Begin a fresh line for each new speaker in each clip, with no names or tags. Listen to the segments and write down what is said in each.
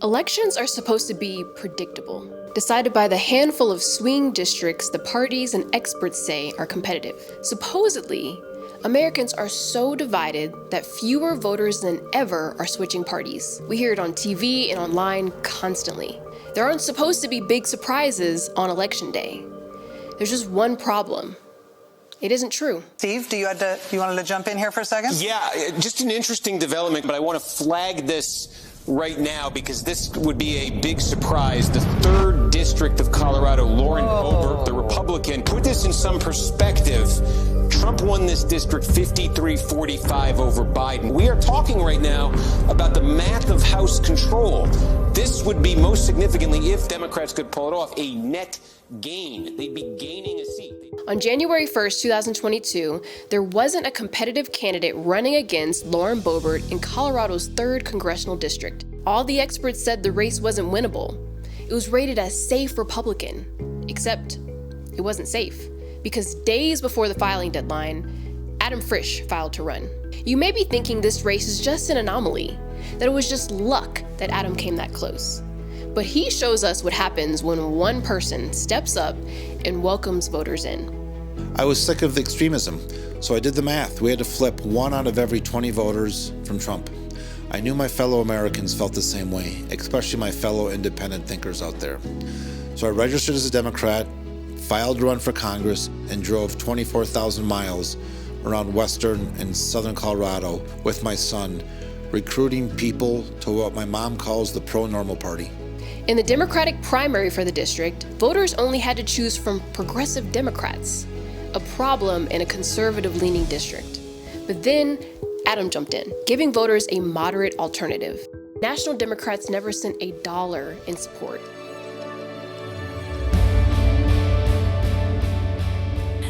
Elections are supposed to be predictable, decided by the handful of swing districts the parties and experts say are competitive. Supposedly, Americans are so divided that fewer voters than ever are switching parties. We hear it on TV and online constantly. There aren't supposed to be big surprises on Election Day. There's just one problem. It isn't true.
Steve, you wanted to jump in here for a second?
Yeah, just an interesting development, but I want to flag this right now because this would be a big surprise. The 3rd District of Colorado, Lauren Boebert, the Republican, put this in some perspective. Trump won this district 53-45 over Biden. We are talking right now about the math of House control. This would be most significantly, if Democrats could pull it off, a net gain. They'd be gaining a seat.
On January 1st, 2022, there wasn't a competitive candidate running against Lauren Boebert in Colorado's 3rd congressional district. All the experts said the race wasn't winnable. It was rated as safe Republican, except it wasn't safe, because days before the filing deadline, Adam Frisch filed to run. You may be thinking this race is just an anomaly, that it was just luck that Adam came that close. But he shows us what happens when one person steps up and welcomes voters in.
I was sick of the extremism, so I did the math. We had to flip 1 out of every 20 voters from Trump. I knew my fellow Americans felt the same way, especially my fellow independent thinkers out there. So I registered as a Democrat, filed to run for Congress, and drove 24,000 miles around western and southern Colorado with my son, recruiting people to what my mom calls the pro-normal party.
In the Democratic primary for the district, voters only had to choose from progressive Democrats, a problem in a conservative-leaning district. But then Adam jumped in, giving voters a moderate alternative. National Democrats never sent a dollar in support.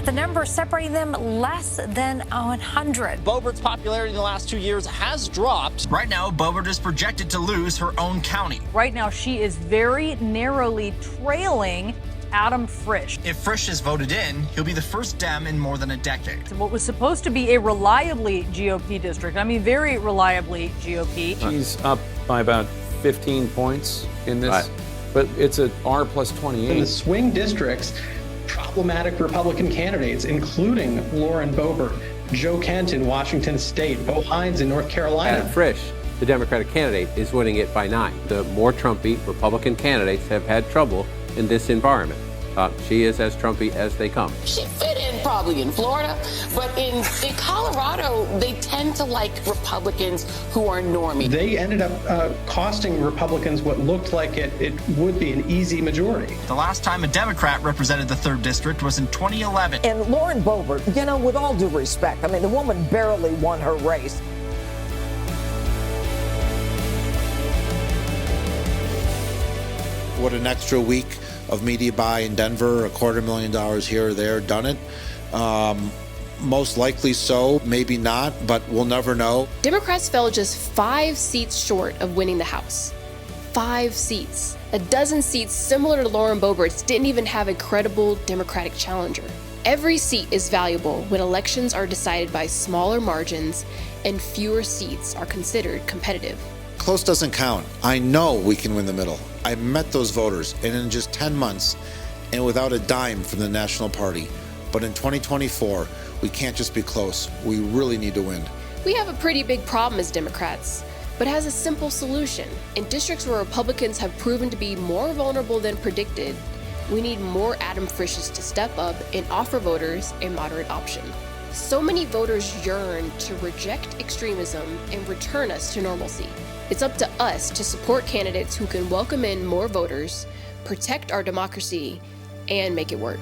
The number separating them less than 100.
Boebert's popularity in the last 2 years has dropped. Right now, Boebert is projected to lose her own county.
Right now, she is very narrowly trailing Adam Frisch.
If Frisch is voted in, he'll be the first Dem in more than a decade.
What was supposed to be a reliably GOP district, I mean very reliably GOP.
She's up by about 15 points in this, but it's a R plus 28.
In the swing districts, problematic Republican candidates, including Lauren Boebert, Joe Kent in Washington State, Bo Hines in North Carolina.
Adam Frisch, the Democratic candidate, is winning it by 9. The more Trumpy Republican candidates have had trouble in this environment. She is as Trumpy as they come.
She fit in probably in Florida, but in Colorado, they tend to like Republicans who are normie.
They ended up costing Republicans what looked like it would be an easy majority.
The last time a Democrat represented the 3rd District was in 2011.
And Lauren Boebert, with all due respect, the woman barely won her race.
What an extra week of media buy in Denver, $250,000 here or there, done it. Most likely so, maybe not, but we'll never know.
Democrats fell just 5 seats short of winning the House. 5 seats. A dozen seats similar to Lauren Boebert's didn't even have a credible Democratic challenger. Every seat is valuable when elections are decided by smaller margins and fewer seats are considered competitive.
Close doesn't count. I know we can win the middle. I met those voters, and in just 10 months, and without a dime from the National Party. But in 2024, we can't just be close. We really need to win.
We have a pretty big problem as Democrats, but it has a simple solution. In districts where Republicans have proven to be more vulnerable than predicted, we need more Adam Frisches to step up and offer voters a moderate option. So many voters yearn to reject extremism and return us to normalcy. It's up to us to support candidates who can welcome in more voters, protect our democracy, and make it work.